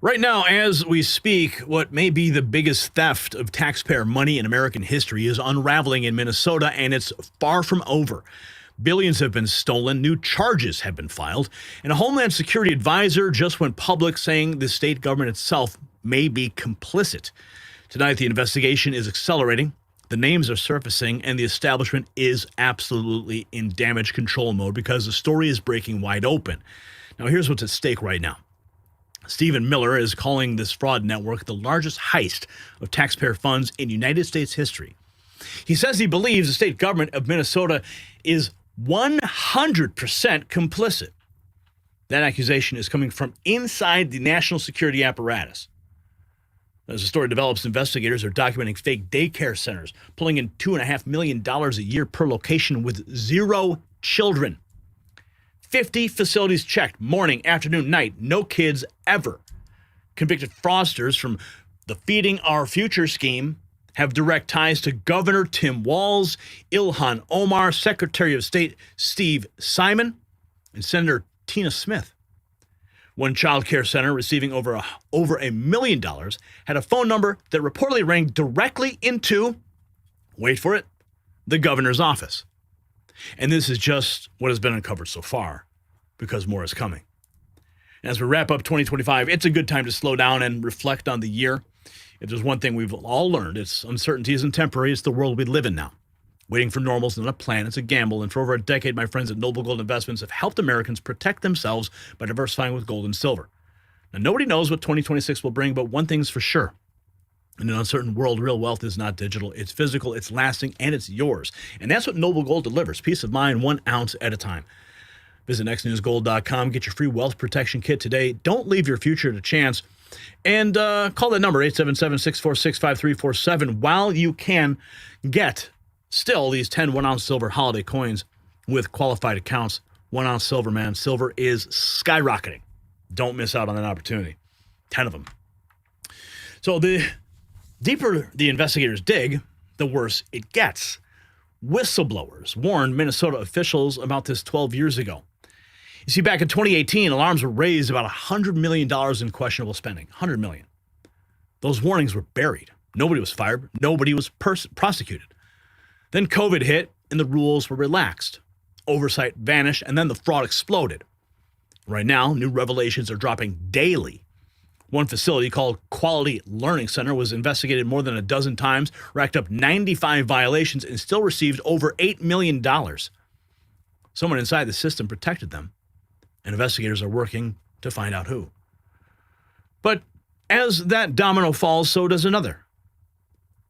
Right now, as we speak, what may be the biggest theft of taxpayer money in American history is unraveling in Minnesota, and it's far from over. Billions have been stolen, new charges have been filed, and a Homeland Security advisor just went public saying the state government itself may be complicit. Tonight, the investigation is accelerating, the names are surfacing, and the establishment is absolutely in damage control mode because the story is breaking wide open. Now, here's what's at stake right now. Stephen Miller is calling this fraud network the largest heist of taxpayer funds in United States history. He says he believes the state government of Minnesota is 100% complicit. That accusation is coming from inside the national security apparatus. As the story develops, investigators are documenting fake daycare centers, pulling in $2.5 million a year per location with 0 children. 50 facilities checked, morning, afternoon, night, no kids ever. Convicted fraudsters from the Feeding Our Future scheme have direct ties to Governor Tim Walz, Ilhan Omar, Secretary of State Steve Simon, and Senator Tina Smith. One child care center receiving over $1 million had a phone number that reportedly rang directly into, wait for it, the governor's office. And this is just what has been uncovered so far, because more is coming. As we wrap up 2025, it's a good time to slow down and reflect on the year. If there's one thing we've all learned, it's uncertainty isn't temporary. It's the world we live in now. Waiting for normal is not a plan, it's a gamble. And for over a decade, my friends at Noble Gold Investments have helped Americans protect themselves by diversifying with gold and silver. Now, nobody knows what 2026 will bring, but one thing's for sure. In an uncertain world, real wealth is not digital. It's physical, it's lasting, and it's yours. And that's what Noble Gold delivers, peace of mind, 1 ounce at a time. Visit nextnewsgold.com, get your free wealth protection kit today. Don't leave your future to chance. And call that number, 877-646-5347, while you can get still these 10 1-ounce silver holiday coins with qualified accounts. 1 ounce silver, man. Silver is skyrocketing. Don't miss out on that opportunity. 10 of them. So the deeper the investigators dig, the worse it gets. Whistleblowers warned Minnesota officials about this 12 years ago. You see, back in 2018, alarms were raised about $100 million in questionable spending. $100 million. Those warnings were buried. Nobody was fired. Nobody was prosecuted. Then COVID hit and the rules were relaxed. Oversight vanished and then the fraud exploded. Right now, new revelations are dropping daily. One facility called Quality Learning Center was investigated more than a dozen times, racked up 95 violations, and still received over $8 million. Someone inside the system protected them, and investigators are working to find out who. But as that domino falls, so does another.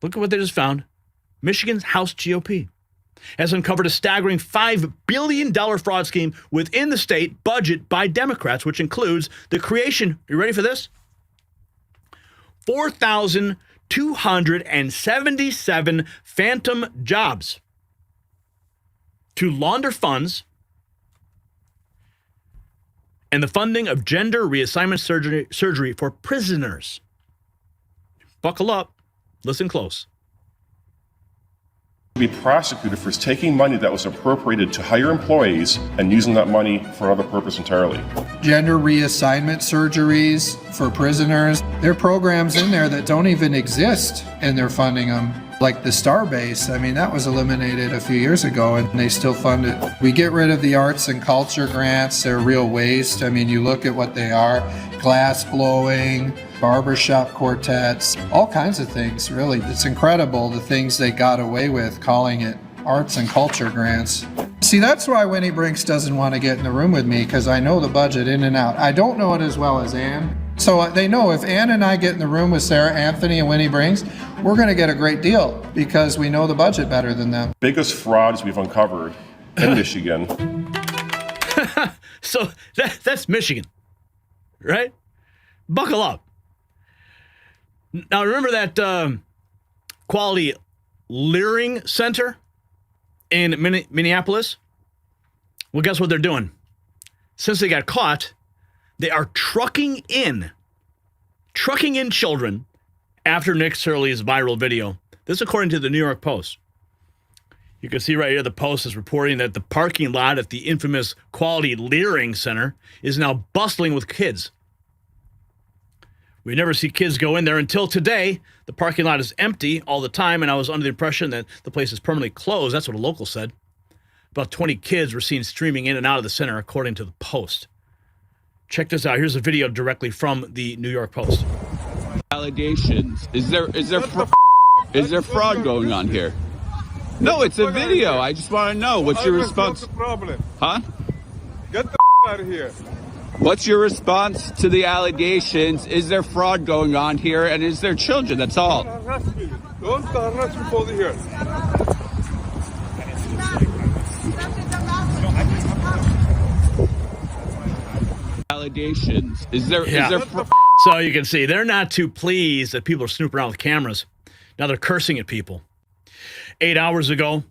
Look at what they just found. Michigan's House GOP has uncovered a staggering $5 billion fraud scheme within the state budget by Democrats, which includes the creation, you ready for this? 4,277 phantom jobs to launder funds and the funding of gender reassignment surgery for prisoners. Buckle up. Listen close. Be prosecuted for taking money that was appropriated to hire employees and using that money for another purpose entirely. Gender reassignment surgeries for prisoners. There are programs in there that don't even exist and they're funding them. Like the Star Base, I mean, that was eliminated a few years ago and they still fund it. We get rid of the arts and culture grants. They're real waste. I mean, you look at what they are. Glass blowing, barbershop quartets, all kinds of things, really. It's incredible the things they got away with calling it arts and culture grants. See, that's why Winnie Brinks doesn't want to get in the room with me, because I know the budget in and out. I don't know it as well as Ann. So they know if Ann and I get in the room with Sarah Anthony and Winnie Brinks, we're going to get a great deal because we know the budget better than them. Biggest frauds we've uncovered in Michigan. So that's Michigan, right? Buckle up. Now, remember that Quality Learning Center in Minneapolis? Well, guess what they're doing? Since they got caught, they are trucking in children after Nick Shirley's viral video. This according to the New York Post. You can see right here the Post is reporting that the parking lot at the infamous Quality Learning Center is now bustling with kids. We never see kids go in there until today. The parking lot is empty all the time, and I was under the impression that the place is permanently closed. That's what a local said. About 20 kids were seen streaming in and out of the center, according to the Post. Check this out. Here's a video directly from the New York Post. Allegations. Is there fraud going on here? No, it's a video. I just want to know. What's your response? What's the problem? Huh? Get the out of here. What's your response to the allegations? Is there fraud going on here? And is there children? That's all. Don't harass me for the here. Allegations. Is there So you can see they're not too pleased that people are snooping around with cameras. Now they're cursing at people. 8 hours ago,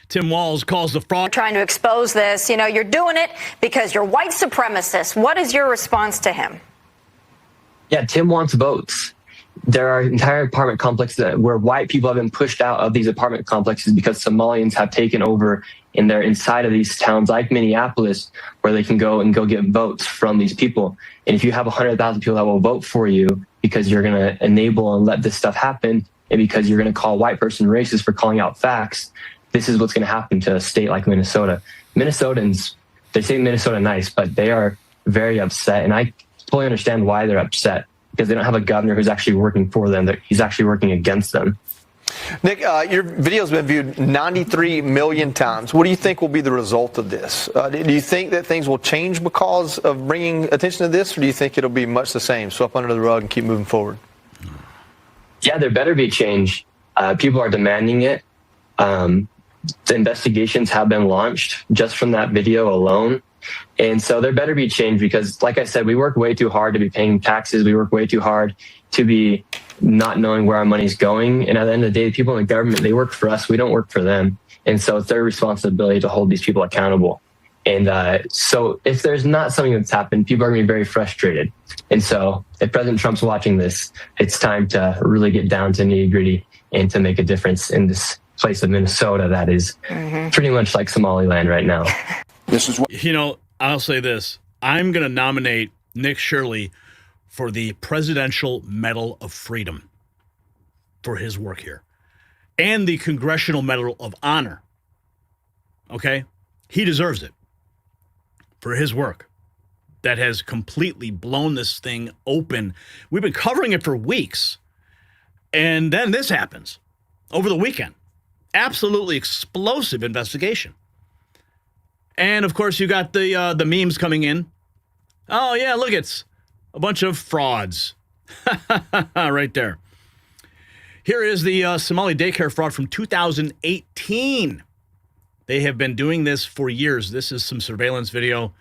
Tim Walz calls the fraud. Trying to expose this. You know, you're doing it because you're white supremacists. What is your response to him? Yeah, Tim wants votes. There are entire apartment complexes where white people have been pushed out of these apartment complexes because Somalians have taken over, and they're inside of these towns like Minneapolis where they can go get votes from these people. And if you have 100,000 people that will vote for you because you're going to enable and let this stuff happen, and because you're going to call a white person racist for calling out facts, this is what's going to happen to a state like Minnesota. Minnesotans, they say Minnesota nice, but they are very upset. And I totally understand why they're upset, because they don't have a governor who's actually working for them. He's actually working against them. Nick, your video's been viewed 93 million times. What do you think will be the result of this? Do you think that things will change because of bringing attention to this, or do you think it'll be much the same, swept under the rug and keep moving forward? Yeah, there better be change. People are demanding it. The investigations have been launched just from that video alone. And so there better be change because, like I said, we work way too hard to be paying taxes. We work way too hard to be not knowing where our money's going. And at the end of the day, the people in the government, they work for us. We don't work for them. And so it's their responsibility to hold these people accountable. And so if there's not something that's happened, people are going to be very frustrated. And so if President Trump's watching this, it's time to really get down to nitty gritty and to make a difference in this place of Minnesota that is pretty much like Somaliland right now. This is what I'll say this. I'm going to nominate Nick Shirley for the Presidential Medal of Freedom for his work here and the Congressional Medal of Honor. Okay? He deserves it for his work that has completely blown this thing open. We've been covering it for weeks, and then this happens over the weekend. Absolutely explosive investigation. And, of course, you got the memes coming in. Oh, yeah, look, it's a bunch of frauds. Right there. Here is the Somali daycare fraud from 2018. They have been doing this for years. This is some surveillance video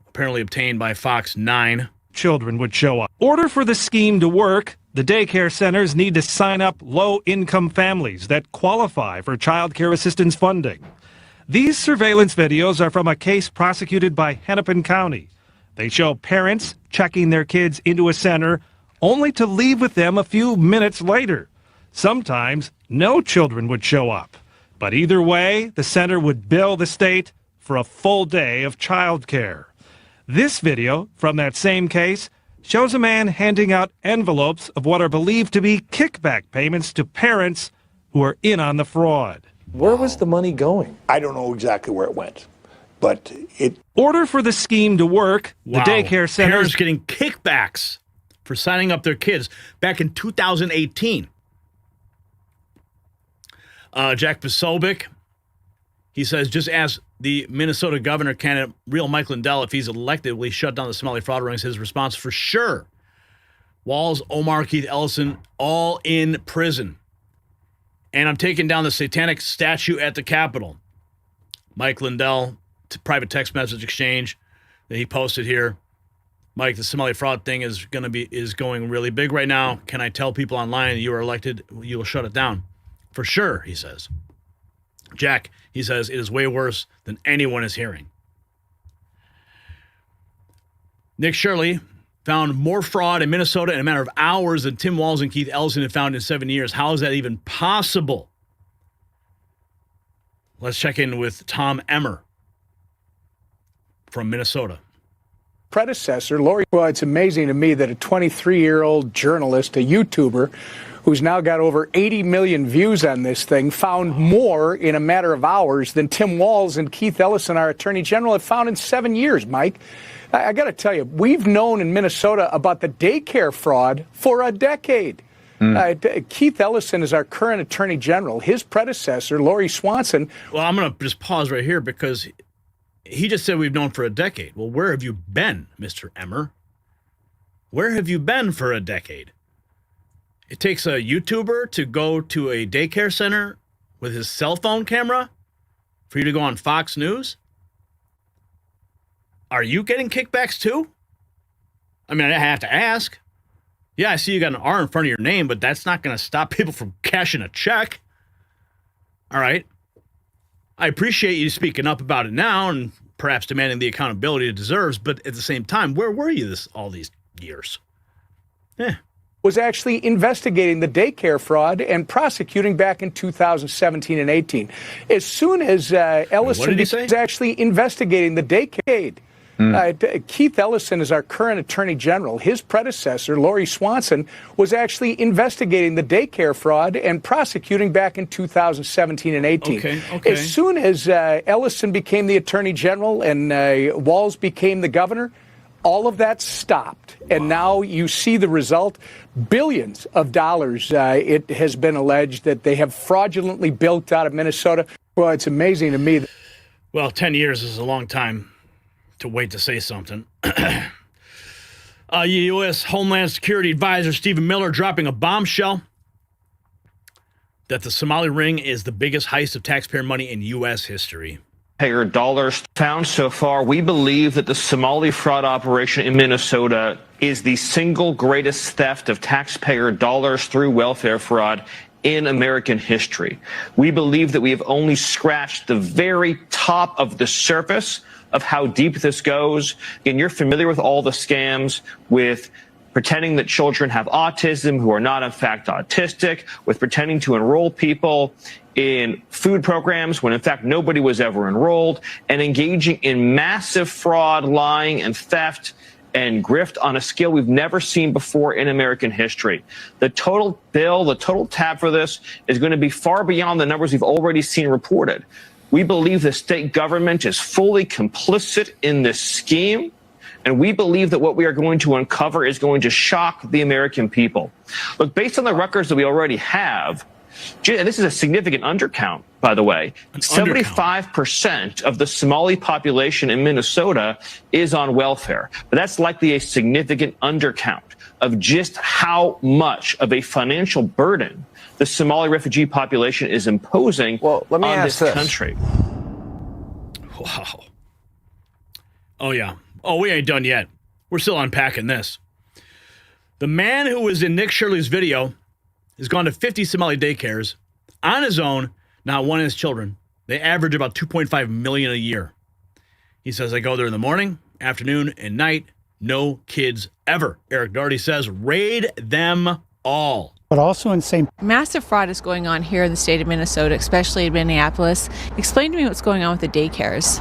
apparently obtained by Fox 9. Children would show up. Order for the scheme to work, the daycare centers need to sign up low-income families that qualify for child care assistance funding. These surveillance videos are from a case prosecuted by Hennepin County. They show parents checking their kids into a center only to leave with them a few minutes later. Sometimes no children would show up. But either way, the center would bill the state for a full day of child care. This video from that same case shows a man handing out envelopes of what are believed to be kickback payments to parents who are in on the fraud. Where was the money going? I don't know exactly where it went, but it... Order for the scheme to work, Wow. the daycare centers... Parents getting kickbacks for signing up their kids back in 2018. Jack Posobiec, he says, just ask the Minnesota governor candidate, real Mike Lindell, if he's elected, will he shut down the Somali fraud rings? His response, for sure. Walz, Omar, Keith Ellison, all in prison. And I'm taking down the satanic statue at the Capitol. Mike Lindell, private text message exchange that he posted here. Mike, the Somali fraud thing is going really big right now. Can I tell people online that you are elected, you will shut it down? For sure, he says. Jack, he says, it is way worse than anyone is hearing. Nick Shirley found more fraud in Minnesota in a matter of hours than Tim Walz and Keith Ellison had found in 7 years. How is that even possible? Let's check in with Tom Emmer from Minnesota. predecessor, Lori. Well, it's amazing to me that a 23-year-old journalist, a YouTuber, who's now got over 80 million views on this thing, found more in a matter of hours than Tim Walz and Keith Ellison, our Attorney General, have found in 7 years, Mike. I got to tell you, we've known in Minnesota about the daycare fraud for a decade. Keith Ellison is our current Attorney General. His predecessor, Lori Swanson. Well, I'm going to just pause right here because he just said we've known for a decade. Well, where have you been, Mr. Emmer? Where have you been for a decade? It takes a YouTuber to go to a daycare center with his cell phone camera for you to go on Fox News? Are you getting kickbacks too? I mean, I have to ask. Yeah, I see you got an R in front of your name, but that's not going to stop people from cashing a check. All right. I appreciate you speaking up about it now and perhaps demanding the accountability it deserves, but at the same time, where were you all these years? Was actually investigating the daycare fraud and prosecuting back in 2017 and 18. As soon as Ellison was actually investigating the daycare. Keith Ellison is our current Attorney General. His predecessor, Lori Swanson, was actually investigating the daycare fraud and prosecuting back in 2017 and 18. Okay. As soon as Ellison became the Attorney General and Walz became the governor, all of that stopped. And now you see the result. Billions of dollars, it has been alleged, that they have fraudulently built out of Minnesota. Well, it's amazing to me. Well, 10 years is a long time to wait to say something. U.S. Homeland Security Advisor Stephen Miller dropping a bombshell that the Somali ring is the biggest heist of taxpayer money in U.S. history. Taxpayer dollars found so far. We believe that the Somali fraud operation in Minnesota is the single greatest theft of taxpayer dollars through welfare fraud in American history. We believe that we have only scratched the very top of the surface of how deep this goes. And you're familiar with all the scams with pretending that children have autism who are not in fact autistic, with pretending to enroll people in food programs when in fact nobody was ever enrolled, and engaging in massive fraud, lying, and theft and grift on a scale we've never seen before in American history. The total bill, the total tab for this is going to be far beyond the numbers we've already seen reported. We believe the state government is fully complicit in this scheme, and we believe that what we are going to uncover is going to shock the American people. Look, based on the records that we already have, and this is a significant undercount, by the way, 75% of the Somali population in Minnesota is on welfare. But that's likely a significant undercount of just how much of a financial burden the Somali refugee population is imposing on this country. Wow. Oh, yeah. Oh, we ain't done yet. We're still unpacking this. The man who was in Nick Shirley's video has gone to 50 Somali daycares on his own, not one of his children. They average about $2.5 million a year. He says, I go there in the morning, afternoon, and night. No kids ever. Eric Doherty says, raid them all. But also insane. Massive fraud is going on here in the state of Minnesota, especially in Minneapolis. Explain to me what's going on with the daycares.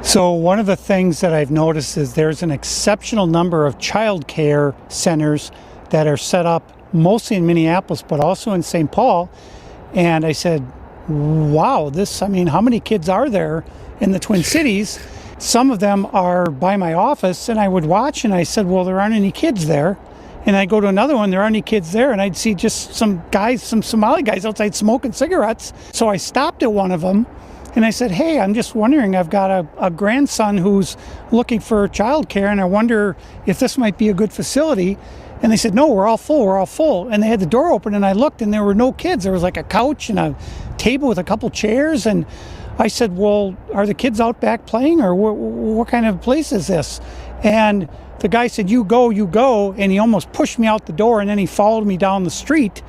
So one of the things that I've noticed is there's an exceptional number of child care centers that are set up mostly in Minneapolis, but also in St. Paul. And I said, wow, how many kids are there in the Twin Cities? Some of them are by my office, and I would watch, and I said, well, there aren't any kids there. And I'd go to another one, there aren't any kids there, and I'd see just some Somali guys outside smoking cigarettes. So I stopped at one of them, and I said, hey, I'm just wondering, I've got a grandson who's looking for childcare, and I wonder if this might be a good facility. And they said, no, we're all full. And they had the door open, and I looked, and there were no kids. There was like a couch and a table with a couple chairs. And I said, well, are the kids out back playing, or what kind of place is this? And the guy said, you go. And he almost pushed me out the door, and then he followed me down the street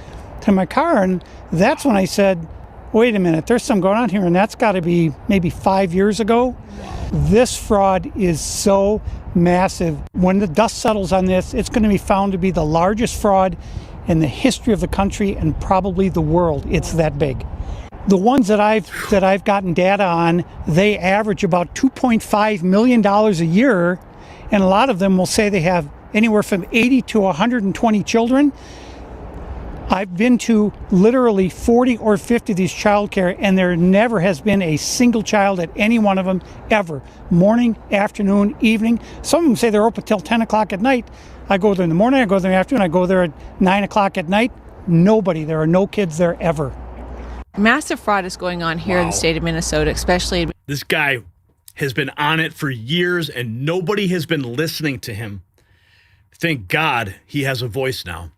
to my car. And that's when I said, wait a minute, there's something going on here. And that's got to be maybe 5 years ago. This fraud is so massive. When the dust settles on this, it's going to be found to be the largest fraud in the history of the country and probably the world. It's that big. The ones that I've gotten data on, they average about $2.5 million a year, and a lot of them will say they have anywhere from 80 to 120 children. I've been to literally 40 or 50 of these childcare, and there never has been a single child at any one of them ever. Morning, afternoon, evening. Some of them say they're open till 10 o'clock at night. I go there in the morning, I go there in the afternoon, I go there at 9 o'clock at night. Nobody. There are no kids there ever. Massive fraud is going on here in the state of Minnesota, especially. This guy has been on it for years, and nobody has been listening to him. Thank God he has a voice now.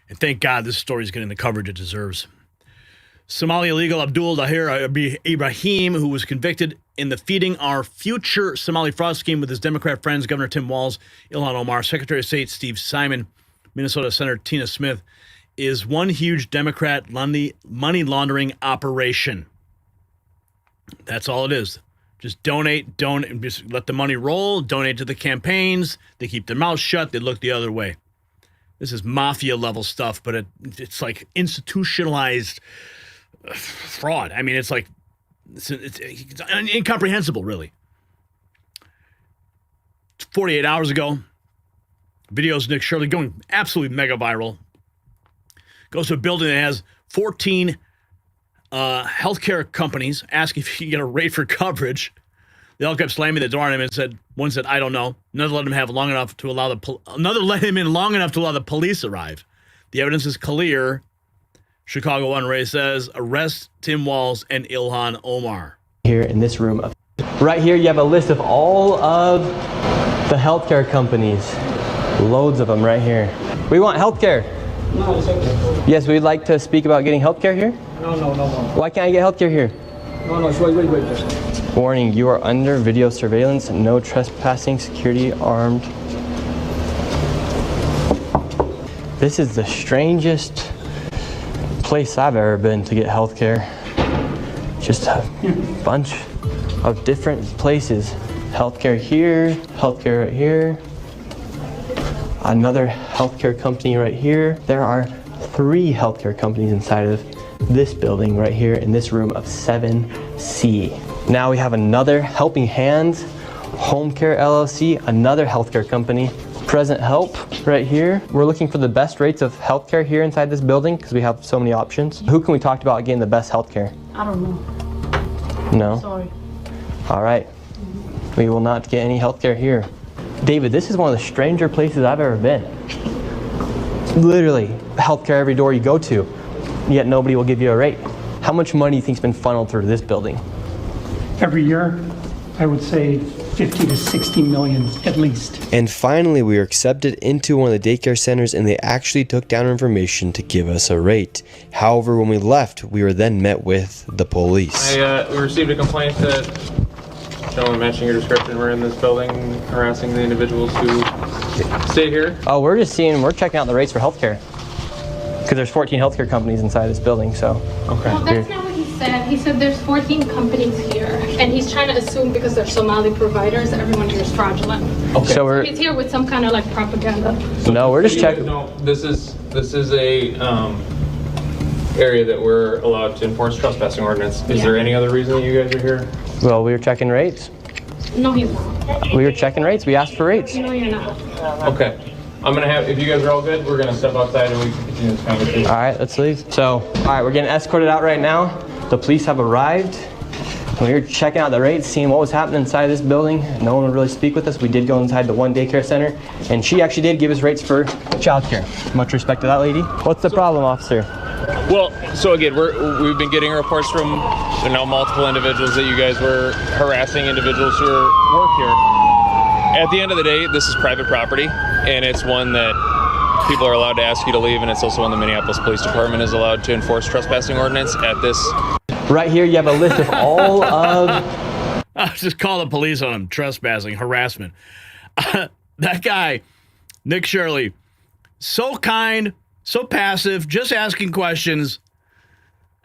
And thank God this story is getting the coverage it deserves. Somali illegal Abdul Dahir Ibrahim, who was convicted in the Feeding Our Future Somali fraud scheme with his Democrat friends, Governor Tim Walz, Ilhan Omar, Secretary of State Steve Simon, Minnesota Senator Tina Smith, is one huge Democrat money laundering operation. That's all it is. Just donate, just let the money roll, donate to the campaigns. They keep their mouths shut. They look the other way. This is mafia level stuff, but it's like institutionalized fraud. I mean, it's like, it's incomprehensible, really. 48 hours ago, videos of Nick Shirley going absolutely mega viral. Goes to a building that has 14 healthcare companies, asking if he can get a rate for coverage. They all kept slamming the door on him and one said, I don't know. Another let him have long enough to allow another let him in long enough to allow the police arrive. The evidence is clear. Chicago One Ray says, arrest Tim Walz and Ilhan Omar. Here in this room. Right here, you have a list of all of the healthcare companies. Loads of them right here. We want healthcare. No, it's okay. Yes, we'd like to speak about getting healthcare here. No. Why can't I get healthcare here? No, wait. Warning, you are under video surveillance. No trespassing, security armed. This is the strangest place I've ever been to get healthcare. Just a bunch of different places. Healthcare here, healthcare right here. Another healthcare company right here. There are 3 healthcare companies inside of this building right here in this room of 7C. Now we have another Helping Hands, Home Care LLC, another healthcare company. Present Help right here. We're looking for the best rates of healthcare here inside this building because we have so many options. Who can we talk to about getting the best healthcare? I don't know. No? Sorry. All right. We will not get any healthcare here. David, this is one of the stranger places I've ever been. Literally, healthcare every door you go to, yet nobody will give you a rate. How much money do you think's been funneled through this building? Every year, I would say 50 to 60 million at least. And finally, we were accepted into one of the daycare centers, and they actually took down our information to give us a rate. However, when we left, we were then met with the police. We received a complaint that gentlemen matching your description were in this building harassing the individuals who stay here. Oh, we're checking out the rates for healthcare. Because there's 14 healthcare companies inside this building, so. Okay. Well, that's not what he said. He said there's 14 companies here, and he's trying to assume because they're Somali providers, everyone here is fraudulent. Okay. So he's here with some kind of like propaganda. No, we're just checking. No, this is a area that we're allowed to enforce trespassing ordinance. Is there any other reason that you guys are here? Well, we were checking rates. No, he's not. We were checking rates. We asked for rates. No, you're not. Okay. I'm gonna have, if you guys are all good, we're gonna step outside and we can continue this conversation. All right, let's leave. So, all right, we're getting escorted out right now. The police have arrived. We were checking out the rates, seeing what was happening inside this building. No one would really speak with us. We did go inside the one daycare center, and she actually did give us rates for childcare. Much respect to that lady. What's the problem, officer? Well, so again, we've been getting reports from multiple individuals that you guys were harassing individuals who work here. At the end of the day, this is private property, and it's one that people are allowed to ask you to leave, and it's also one the Minneapolis Police Department is allowed to enforce trespassing ordinance at this. Right here, you have a list of all of... I'll just call the police on him. Trespassing, harassment. That guy, Nick Shirley, so kind, so passive, just asking questions,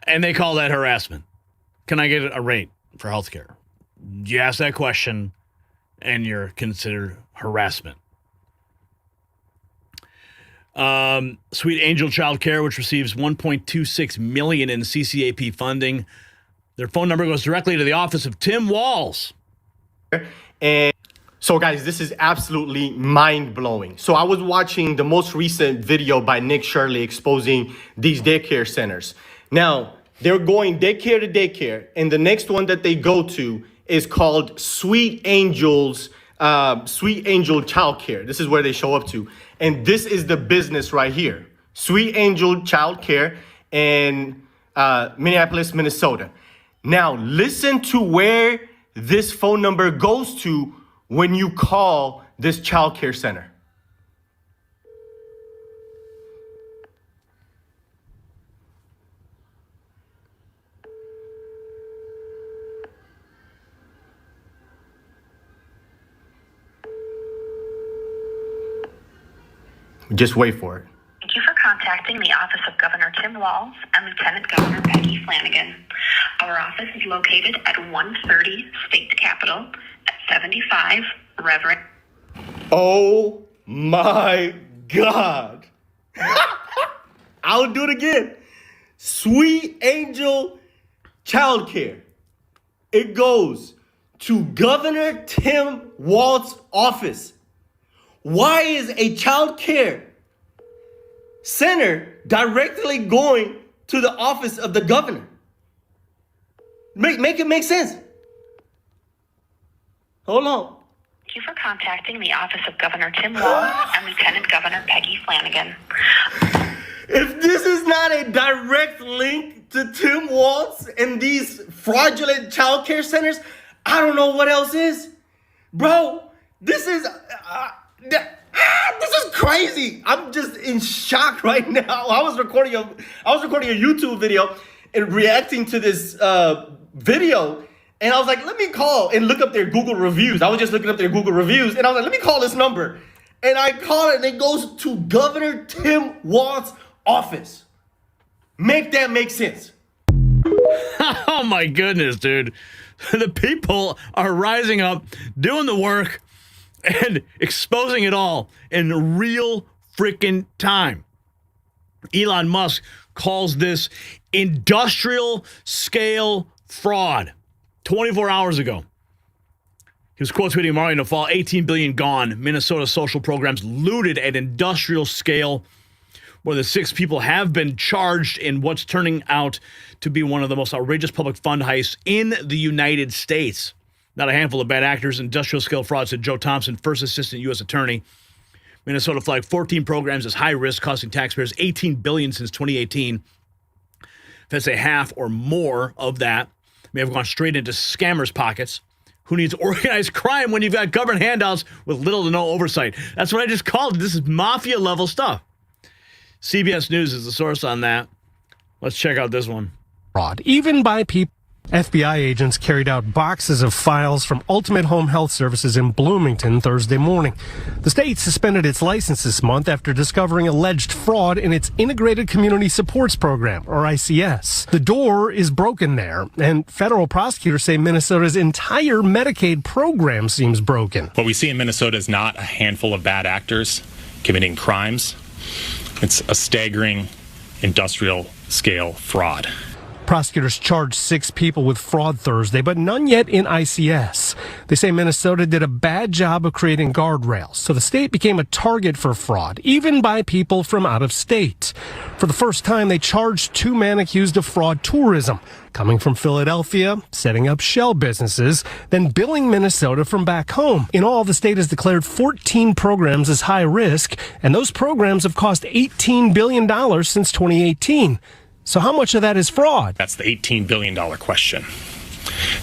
and they call that harassment. Can I get a rate for healthcare? You ask that question, and you're considered harassment. Sweet Angel Child Care, which receives $1.26 million in CCAP funding. Their phone number goes directly to the office of Tim Walz. And So guys, this is absolutely mind-blowing. So I was watching the most recent video by Nick Shirley exposing these daycare centers. Now, they're going daycare to daycare, and the next one that they go to is called Sweet Angel Childcare. This is where they show up to. And this is the business right here. Sweet Angel Childcare in Minneapolis, Minnesota. Now, listen to where this phone number goes to when you call this child care center. Just wait for it. Thank you for contacting the Office of Governor Tim Walz and Lieutenant Governor Peggy Flanagan. Our office is located at 130 State Capitol at 75 Reverend. Oh my God. I'll do it again. Sweet Angel Childcare. It goes to Governor Tim Walz's office. Why is a child care center directly going to the office of the governor? Make it make sense. Hold on. Thank you for contacting the Office of Governor Tim Walz and Lieutenant Governor Peggy Flanagan. If this is not a direct link to Tim Walz and these fraudulent child care centers, I don't know what else is. Bro, this is crazy. I'm just in shock right now. I was recording a YouTube video and reacting to this video, and I was like, let me call and look up their Google reviews. I was just looking up their Google reviews, and I was like, let me call this number. And I call it, and it goes to Governor Tim Walz's office. Make that make sense. Oh my goodness, dude. The people are rising up, doing the work, and exposing it all in real freaking time. Elon Musk calls this industrial scale fraud 24 hours ago. He was quote tweeting Mario in the fall, 18 billion gone. Minnesota social programs looted at industrial scale. More than 6 people have been charged in what's turning out to be one of the most outrageous public fund heists in the United States. Not a handful of bad actors. Industrial scale fraud, said Joe Thompson, first assistant U.S. attorney. Minnesota flagged 14 programs as high risk, costing taxpayers $18 billion since 2018. Feds say half or more of that may have gone straight into scammers' pockets. Who needs organized crime when you've got government handouts with little to no oversight? That's what I just called it. This is mafia level stuff. CBS News is the source on that. Let's check out this one. Fraud, even by people. FBI agents carried out boxes of files from Ultimate Home Health Services in Bloomington Thursday morning. The state suspended its license this month after discovering alleged fraud in its Integrated Community Supports Program, or ICS. The door is broken there, and federal prosecutors say Minnesota's entire Medicaid program seems broken. What we see in Minnesota is not a handful of bad actors committing crimes. It's a staggering industrial scale fraud. Prosecutors charged 6 people with fraud Thursday, but none yet in ICS. They say Minnesota did a bad job of creating guardrails, so the state became a target for fraud, even by people from out of state. For the first time, they charged 2 men accused of fraud tourism, coming from Philadelphia, setting up shell businesses, then billing Minnesota from back home. In all, the state has declared 14 programs as high risk, and those programs have cost $18 billion since 2018. So how much of that is fraud? That's the $18 billion question.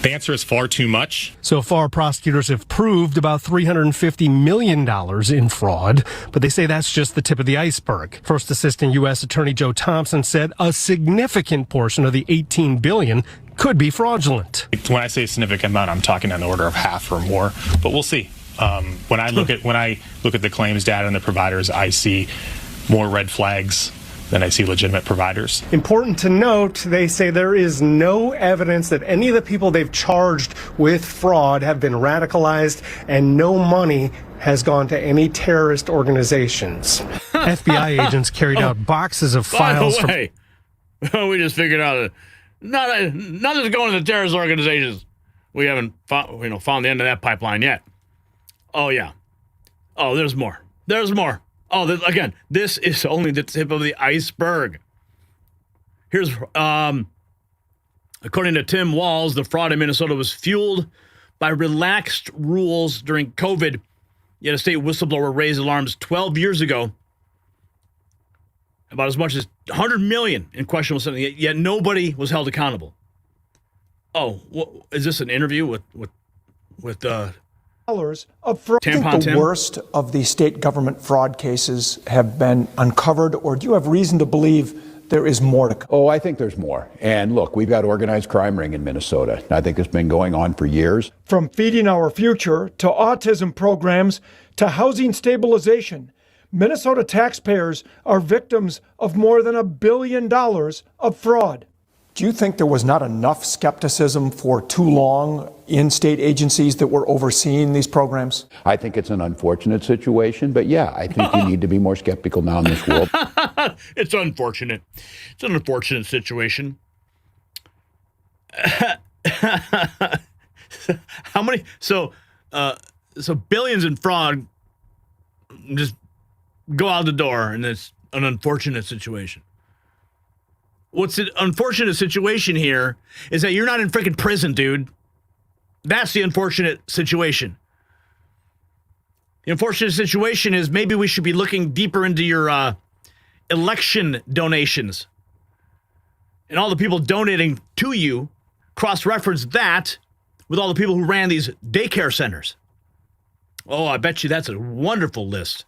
The answer is far too much. So far, prosecutors have proved about $350 million in fraud, but they say that's just the tip of the iceberg. First Assistant U.S. Attorney Joe Thompson said a significant portion of the $18 billion could be fraudulent. When I say a significant amount, I'm talking on the order of half or more, but we'll see. When I look at the claims data and the providers, I see more red flags than I see legitimate providers. Important to note, they say there is no evidence that any of the people they've charged with fraud have been radicalized, and no money has gone to any terrorist organizations. FBI agents carried out boxes of files. By the way, we just figured out that nothing's going to the terrorist organizations. We haven't found the end of that pipeline yet. Oh, yeah. Oh, there's more. There's more. Oh, again, this is only the tip of the iceberg. Here's, according to Tim Walz, the fraud in Minnesota was fueled by relaxed rules during COVID. Yet a state whistleblower raised alarms 12 years ago about as much as $100 million in questionable something. Yet nobody was held accountable. Oh, is this an interview with of fraud? Do you think the worst of the state government fraud cases have been uncovered, or do you have reason to believe there is more to come? Oh, I think there's more. And look, we've got organized crime ring in Minnesota. I think it's been going on for years. From Feeding Our Future to autism programs to housing stabilization, Minnesota taxpayers are victims of more than $1 billion of fraud. Do you think there was not enough skepticism for too long in state agencies that were overseeing these programs? I think it's an unfortunate situation, but yeah, I think you need to be more skeptical now in this world. It's unfortunate. It's an unfortunate situation. How many? So billions in fraud just go out the door, and it's an unfortunate situation. What's the unfortunate situation here is that you're not in freaking prison, dude. That's the unfortunate situation. The unfortunate situation is maybe we should be looking deeper into your election donations. And all the people donating to you, cross-reference that with all the people who ran these daycare centers. Oh, I bet you that's a wonderful list.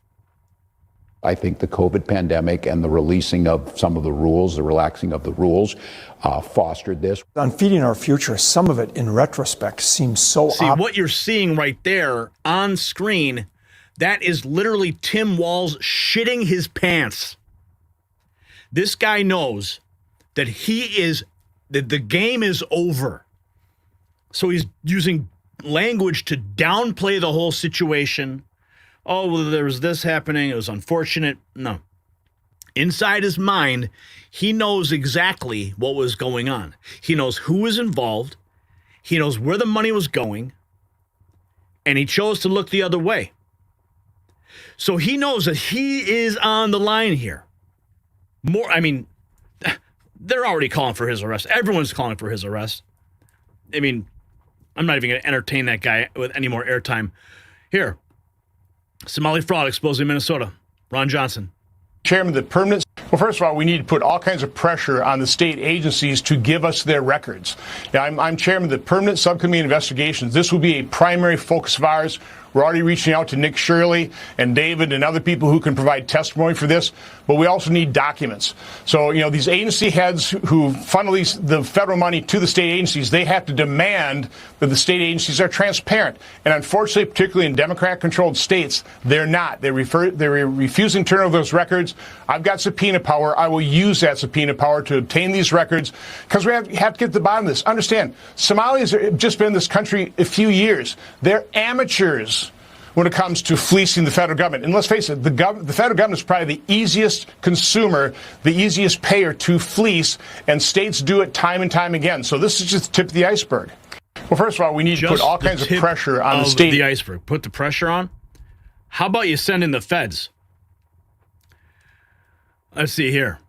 I think the COVID pandemic and the releasing of some of the rules, the relaxing of the rules, fostered this. On Feeding Our Future, some of it, in retrospect, seems so what you're seeing right there on screen, that is literally Tim Walz shitting his pants. This guy knows that the game is over. So he's using language to downplay the whole situation. Oh, well, there was this happening. It was unfortunate. No. Inside his mind, he knows exactly what was going on. He knows who was involved. He knows where the money was going. And he chose to look the other way. So he knows that he is on the line here. They're already calling for his arrest. Everyone's calling for his arrest. I mean, I'm not even going to entertain that guy with any more airtime. Here. Somali fraud exposed in Minnesota. Ron Johnson. Chairman, well, first of all, we need to put all kinds of pressure on the state agencies to give us their records. Now, I'm chairman of the Permanent Subcommittee on Investigations. This will be a primary focus of ours. We're already reaching out to Nick Shirley and David and other people who can provide testimony for this, but we also need documents. So, these agency heads who funnel the federal money to the state agencies, they have to demand that the state agencies are transparent. And unfortunately, particularly in Democrat-controlled states, they're not. They're refusing to turn over those records. I've got subpoena power. I will use that subpoena power to obtain these records because we have to get to the bottom of this. Understand, Somalis have just been in this country a few years. They're amateurs when it comes to fleecing the federal government. And let's face it, the federal government is probably the easiest consumer, the easiest payer to fleece, and states do it time and time again. So this is just the tip of the iceberg. Well, first of all, we need to put all kinds of pressure on the state. The iceberg. Put the pressure on? How about you send in the feds? Let's see here.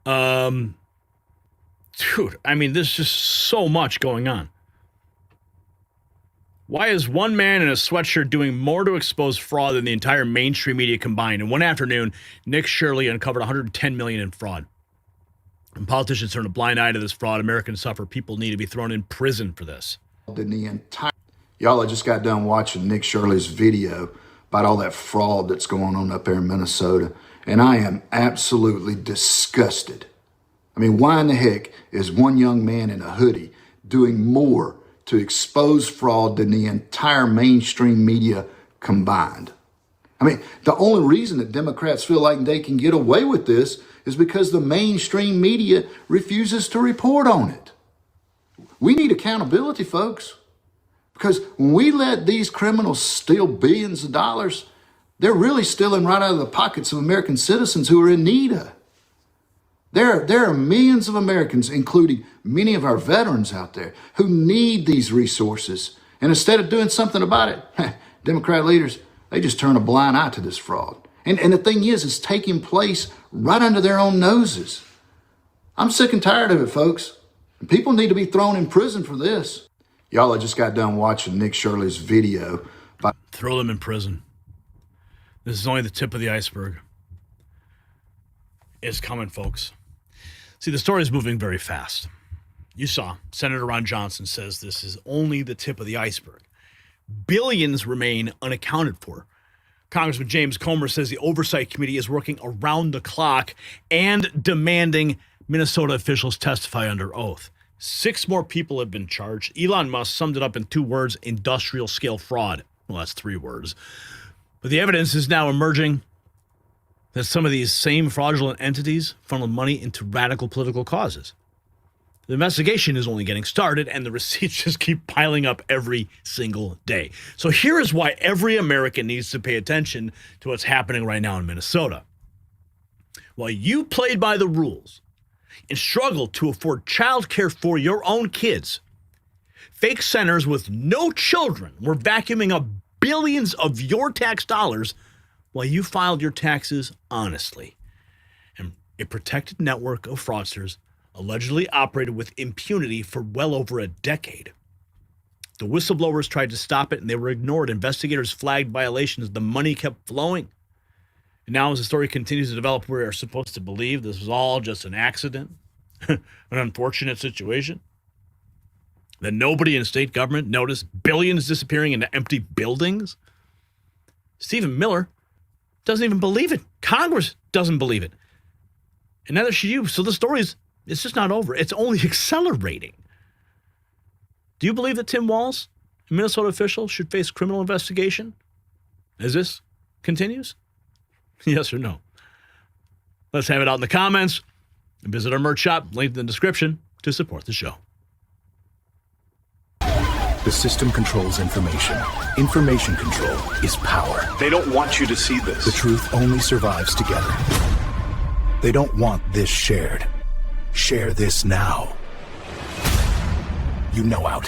Dude, there's just so much going on. Why is one man in a sweatshirt doing more to expose fraud than the entire mainstream media combined? In one afternoon, Nick Shirley uncovered $110 million in fraud. And politicians turn a blind eye to this fraud. Americans suffer. People need to be thrown in prison for this. Y'all, I just got done watching Nick Shirley's video about all that fraud that's going on up there in Minnesota, and I am absolutely disgusted. Why in the heck is one young man in a hoodie doing more to expose fraud than the entire mainstream media combined? The only reason that Democrats feel like they can get away with this is because the mainstream media refuses to report on it. We need accountability, folks, because when we let these criminals steal billions of dollars, they're really stealing right out of the pockets of American citizens who are in need of. There are millions of Americans, including many of our veterans out there, who need these resources. And instead of doing something about it, Democrat leaders, they just turn a blind eye to this fraud. And the thing is, it's taking place right under their own noses. I'm sick and tired of it, folks. People need to be thrown in prison for this. Y'all, I just got done watching Nick Shirley's video. Throw them in prison. This is only the tip of the iceberg. It's coming, folks. See, the story is moving very fast. You saw Senator Ron Johnson says this is only the tip of the iceberg. Billions remain unaccounted for. Congressman James Comer says the Oversight Committee is working around the clock and demanding Minnesota officials testify under oath. 6 more people have been charged. Elon Musk summed it up in 2 words: industrial scale fraud. Well, that's 3 words. But the evidence is now emerging that some of these same fraudulent entities funneled money into radical political causes. The investigation is only getting started, and the receipts just keep piling up every single day. So here is why every American needs to pay attention to what's happening right now in Minnesota. While you played by the rules and struggled to afford childcare for your own kids, fake centers with no children were vacuuming up billions of your tax dollars while you filed your taxes honestly. And a protected network of fraudsters allegedly operated with impunity for well over a decade. The whistleblowers tried to stop it and they were ignored. Investigators flagged violations. The money kept flowing. And now as the story continues to develop, we are supposed to believe this was all just an accident, an unfortunate situation, that nobody in state government noticed billions disappearing into empty buildings. Stephen Miller doesn't even believe it. Congress doesn't believe it. And neither should you. So the story is, it's just not over. It's only accelerating. Do you believe that Tim Walz, a Minnesota official, should face criminal investigation as this continues? Yes or no? Let's have it out in the comments. And visit our merch shop, linked in the description, to support the show. The system controls information. Information control is power. They don't want you to see this. The truth only survives together. They don't want this shared. Share this now. You know out.